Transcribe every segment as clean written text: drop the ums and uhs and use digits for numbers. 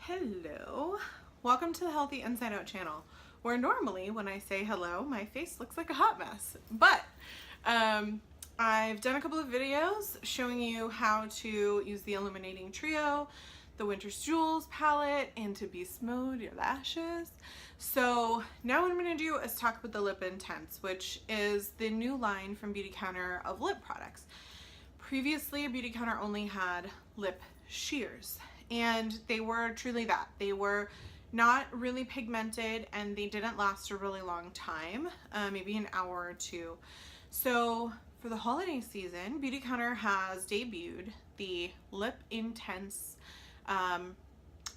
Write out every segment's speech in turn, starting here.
Hello, welcome to the Healthy Inside Out channel, where normally when I say hello, my face looks like a hot mess. But I've done a couple of videos showing you how to use the Illuminating Trio, the Winter's Jewels palette, and to beast mode your lashes. So now what I'm going to do is talk about the Lip Intense, which is the new line from Beautycounter of lip products. Previously, Beautycounter only had lip sheers, and they were truly that. They were not really pigmented and they didn't last a really long time, maybe an hour or two. So for the holiday season, Beautycounter has debuted the Lip Intense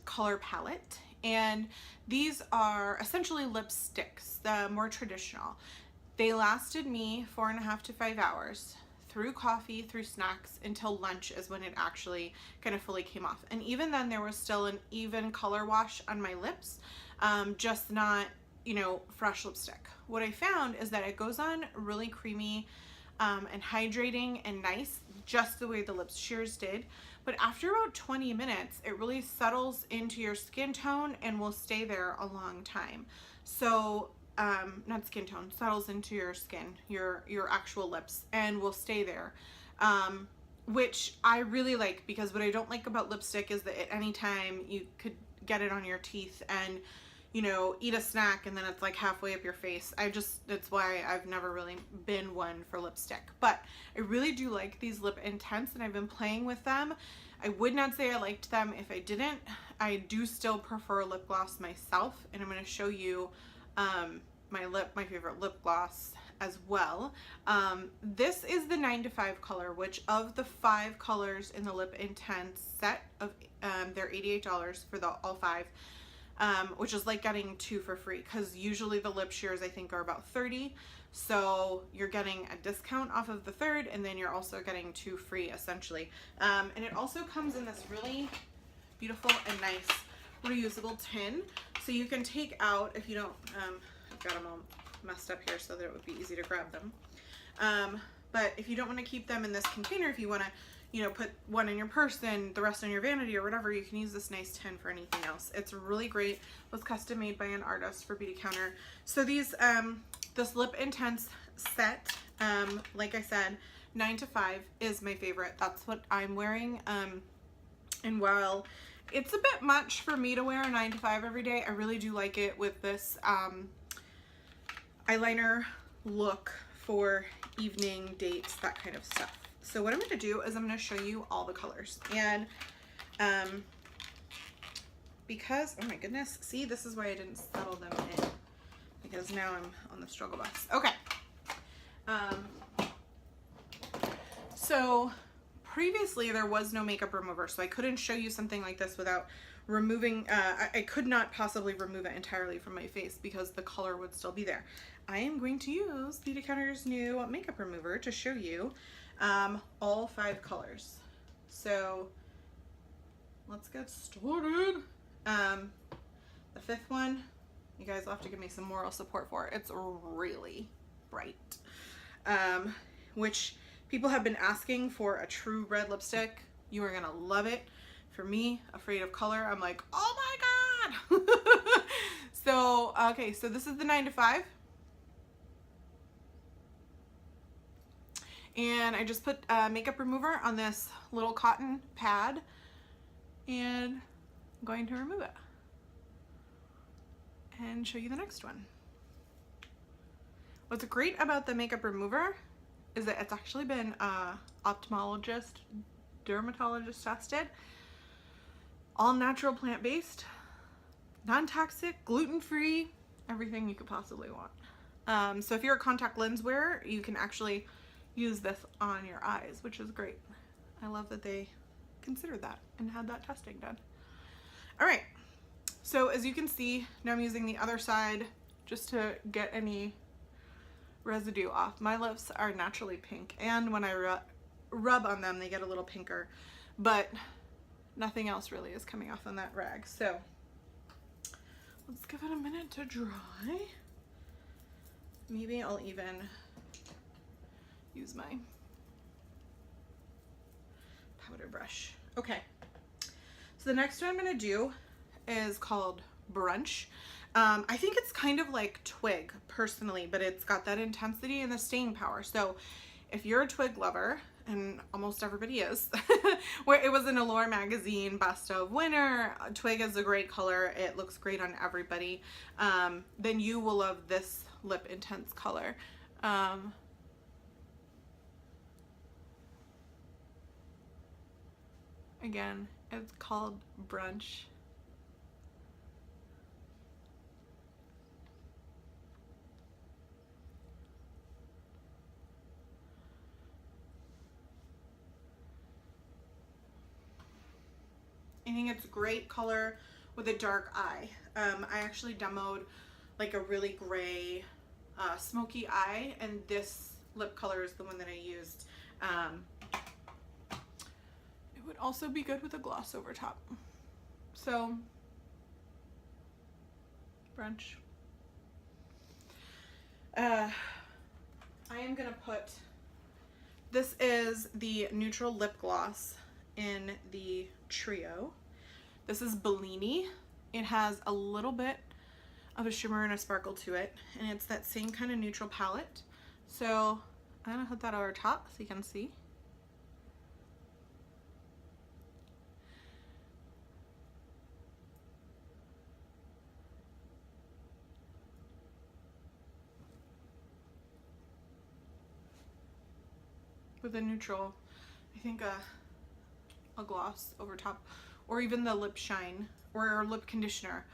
color palette, and these are essentially lipsticks, the more traditional. They lasted me 4.5 to 5 hours. Through coffee, through snacks, until lunch is when it actually kind of fully came off. And even then there was still an even color wash on my lips, just not, you know, fresh lipstick. What I found is that it goes on really creamy and hydrating and nice, just the way the lip sheers did. But after about 20 minutes, it really settles into your skin tone and will stay there a long time. So not skin tone, settles into your skin, your actual lips, and will stay there, which I really like, because what I don't like about lipstick is that at any time you could get it on your teeth and, you know, eat a snack and then it's like halfway up your face. That's why I've never really been one for lipstick. But I really do like these Lip Intense, and I've been playing with them. I would not say I liked them if I didn't. I do still prefer lip gloss myself, and I'm going to show you my favorite lip gloss as well. This is the 9 to 5 color, which of the 5 colors in the Lip Intense set of they're $88 for all 5, which is like getting 2 for free, because usually the lip sheers I think are about $30, so you're getting a discount off of the third, and then you're also getting 2 free essentially. And it also comes in this really beautiful and nice reusable tin, so you can take out, if you don't, I've got them all messed up here so that it would be easy to grab them. But if you don't want to keep them in this container, if you want to, you know, put one in your purse and the rest on your vanity or whatever, you can use this nice tin for anything else. It's really great. It was custom made by an artist for Beautycounter. So these, this Lip Intense set, like I said, 9 to 5 is my favorite. That's what I'm wearing. And while it's a bit much for me to wear a 9 to 5 every day, I really do like it with this eyeliner look for evening dates, that kind of stuff. So what I'm going to do is I'm going to show you all the colors. And because, oh my goodness, see, this is why I didn't settle them in, because now I'm on the struggle bus. Okay. So previously there was no makeup remover, so I couldn't show you something like this without removing, I could not possibly remove it entirely from my face because the color would still be there. I am going to use Beautycounter's new makeup remover to show you all 5 colors. So let's get started. The 5th one, you guys will have to give me some moral support for. It's really bright, which people have been asking for a true red lipstick. You are gonna love it. For me, afraid of color, I'm like, oh my god. So okay, so this is the 9 to 5, and I just put makeup remover on this little cotton pad, and I'm going to remove it and show you the next one. What's great about the makeup remover is that it's actually been ophthalmologist, dermatologist tested, all natural, plant-based, non-toxic, gluten-free, everything you could possibly want. So if you're a contact lens wearer, you can actually use this on your eyes, which is great. I love that they considered that and had that testing done. All right, so as you can see, now I'm using the other side just to get any residue off. My lips are naturally pink, and when I rub on them, they get a little pinker, but nothing else really is coming off on that rag. So let's give it a minute to dry. Maybe I'll even use my powder brush. Okay, so the next one I'm going to do is called Brunch. I think it's kind of like Twig personally, but it's got that intensity and the staying power. So if you're a Twig lover, and almost everybody is, where it was an Allure magazine best of winner, Twig is a great color, it looks great on everybody, then you will love this Lip Intense color. Again, it's called Brunch. I think it's a great color with a dark eye. I actually demoed like a really gray smoky eye, and this lip color is the one that I used. It would also be good with a gloss over top. So, Brunch. I am gonna put, this is the neutral lip gloss in the Trio. This is Bellini. It has a little bit of a shimmer and a sparkle to it, and it's that same kind of neutral palette. So I'm gonna put that over top so you can see. With a neutral, I think a gloss over top, or even the lip shine or lip conditioner,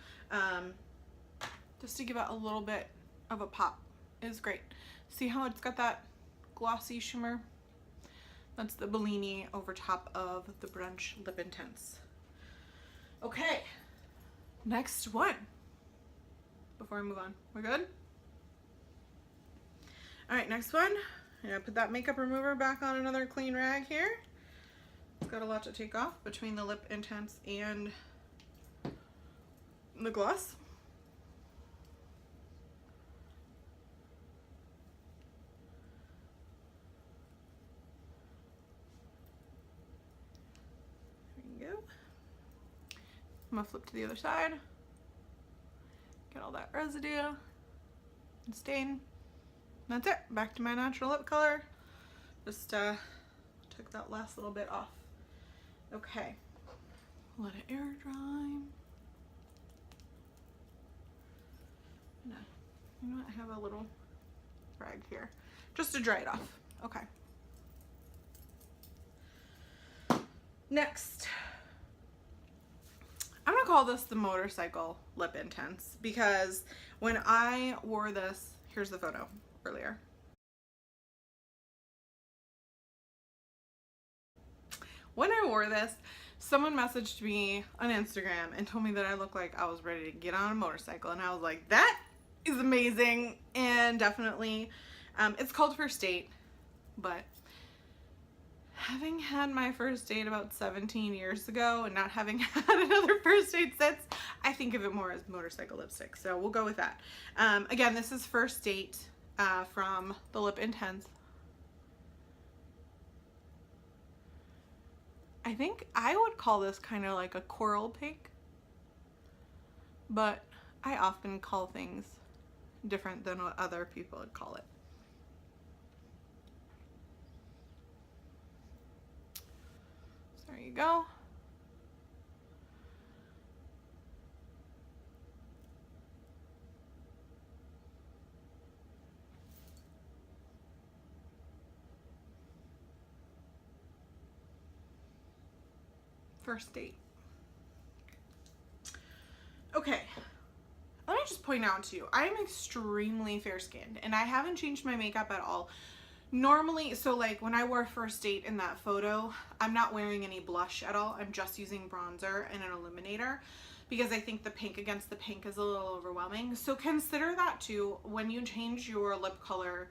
just to give it a little bit of a pop is great. See how it's got that glossy shimmer? That's the Bellini over top of the Brunch Lip Intense. Okay, next one. Before I move on, we're good? All right, next one. I'm gonna put that makeup remover back on another clean rag here. It's got a lot to take off between the Lip Intense and the gloss. There you go. I'm gonna flip to the other side. Get all that residue and stain. That's it. Back to my natural lip color. Just took that last little bit off. Okay. Let it air dry. You know what? I have a little rag here just to dry it off. Okay. Next, I'm gonna call this the Motorcycle Lip Intense, because when I wore this, here's the photo earlier. When I wore this, someone messaged me on Instagram and told me that I looked like I was ready to get on a motorcycle, and I was like, that is amazing. And definitely, it's called First Date, but having had my first date about 17 years ago and not having had another first date since, I think of it more as motorcycle lipstick, so we'll go with that. Again, this is First Date from the Lip Intense. I think I would call this kind of like a coral pink, but I often call things different than what other people would call it. So there you go. First Date. Okay, let me just point out to you, I am extremely fair skinned and I haven't changed my makeup at all. Normally, so like when I wore First Date in that photo, I'm not wearing any blush at all. I'm just using bronzer and an illuminator because I think the pink against the pink is a little overwhelming. So consider that too when you change your lip color.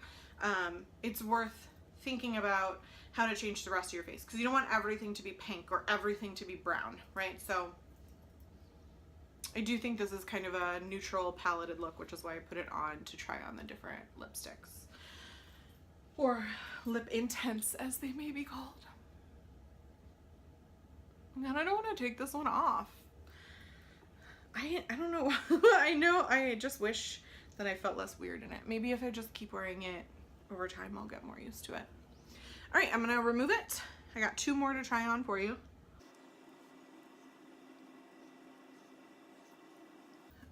It's worth thinking about how to change the rest of your face, because you don't want everything to be pink or everything to be brown, right? So I do think this is kind of a neutral paleted look, which is why I put it on to try on the different lipsticks, or Lip Intense as they may be called. And I don't want to take this one off. I don't know. I know, I just wish that I felt less weird in it. Maybe if I just keep wearing it over time, I'll get more used to it. All right, I'm gonna remove it. I got 2 more to try on for you.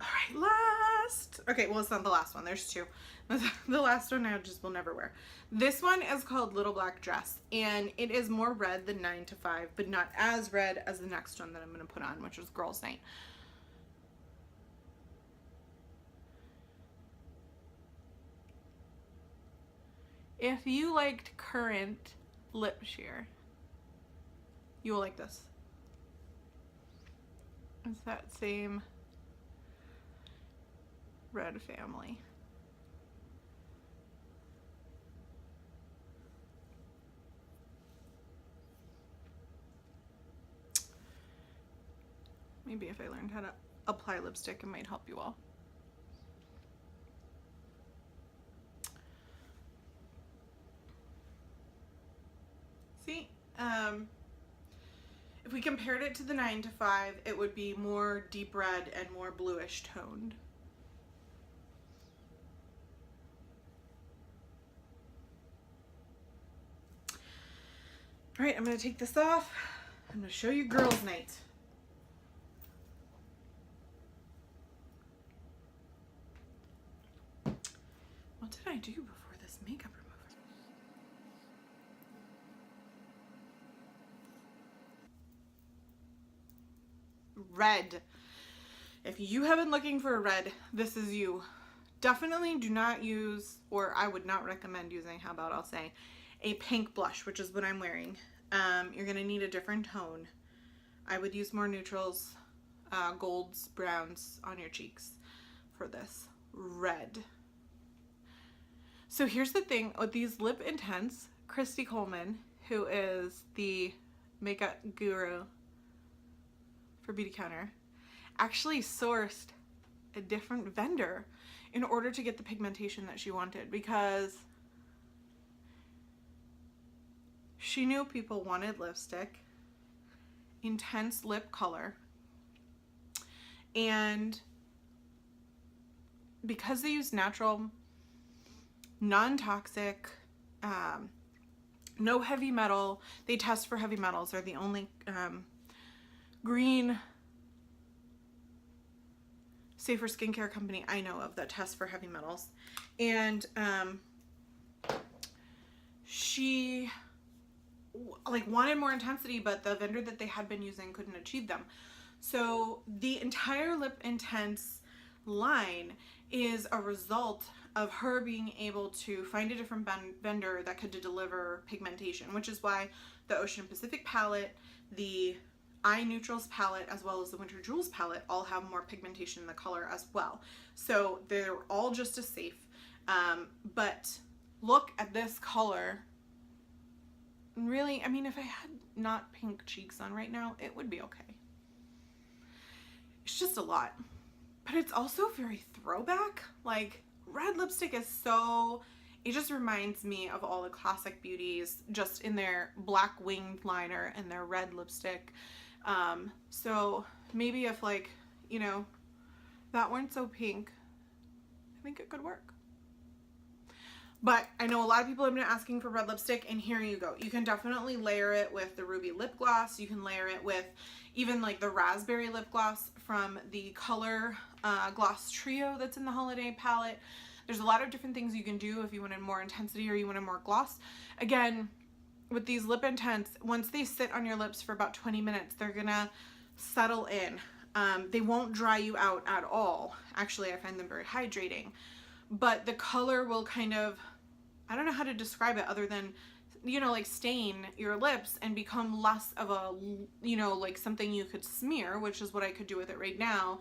All right, last. Okay, well, it's not the last one. There's 2. The last one I just will never wear. This one is called Little Black Dress, and it is more red than 9 to 5, but not as red as the next one that I'm gonna put on, which is Girls Night. If you liked Current lip sheer, you will like this. It's that same red family. Maybe if I learned how to apply lipstick, it might help you all. See, if we compared it to the 9 to 5, it would be more deep red and more bluish toned. All right, I'm gonna take this off. I'm gonna show you Girls Night. What did I do before this makeup remover? Red. If you have been looking for a red, this is you. Definitely do not use, or I would not recommend using, how about I'll say, a pink blush, which is what I'm wearing. You're gonna need a different tone. I would use more neutrals, golds, browns on your cheeks for this. Red. So here's the thing with these Lip Intense, Christy Coleman, who is the makeup guru for Beautycounter, actually sourced a different vendor in order to get the pigmentation that she wanted, because she knew people wanted lipstick, intense lip color, and because they use natural, non-toxic, no heavy metal, they test for heavy metals. They're the only green safer skincare company I know of that tests for heavy metals. And she like wanted more intensity, but the vendor that they had been using couldn't achieve them. So the entire Lip Intense line is a result of her being able to find a different vendor that could deliver pigmentation, which is why the Ocean Pacific palette, the Eye Neutrals palette, as well as the Winter Jewels palette all have more pigmentation in the color as well. So they're all just as safe. But look at this color. Really, I mean, if I had not pink cheeks on right now, it would be okay. It's just a lot. But it's also very throwback. Like, red lipstick is so, it just reminds me of all the classic beauties just in their black winged liner and their red lipstick. So maybe if, like, you know, that weren't so pink, I think it could work. But I know a lot of people have been asking for red lipstick, and here you go. You can definitely layer it with the Ruby lip gloss. You can layer it with even like the raspberry lip gloss from the Color Gloss Trio that's in the holiday palette. There's a lot of different things you can do if you wanted more intensity or you wanted more gloss. Again, with these Lip Intense, once they sit on your lips for about 20 minutes, they're gonna settle in. They won't dry you out at all. Actually, I find them very hydrating. But the color will kind of, I don't know how to describe it other than, you know, like stain your lips and become less of a, you know, like something you could smear, which is what I could do with it right now,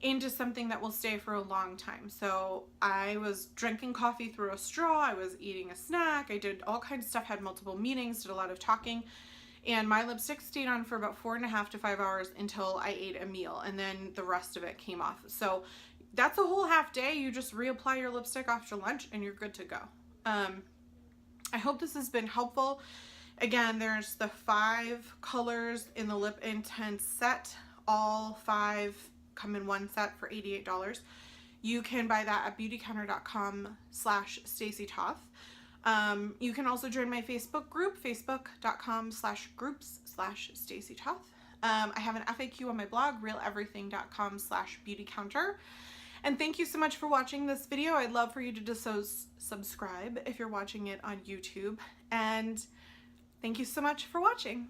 into something that will stay for a long time. So I was drinking coffee through a straw, I was eating a snack, I did all kinds of stuff, had multiple meetings, did a lot of talking, and my lipstick stayed on for about 4.5 to 5 hours until I ate a meal, and then the rest of it came off. So that's a whole half day. You just reapply your lipstick after lunch and you're good to go. I hope this has been helpful. Again, there's the 5 colors in the Lip Intense set. All 5 come in one set for $88. You can buy that at beautycounter.com/StacyToth. You can also join my Facebook group, facebook.com/groups/StacyToth. I have an FAQ on my blog, realeverything.com/beautycounter. And thank you so much for watching this video. I'd love for you to just subscribe if you're watching it on YouTube. And thank you so much for watching.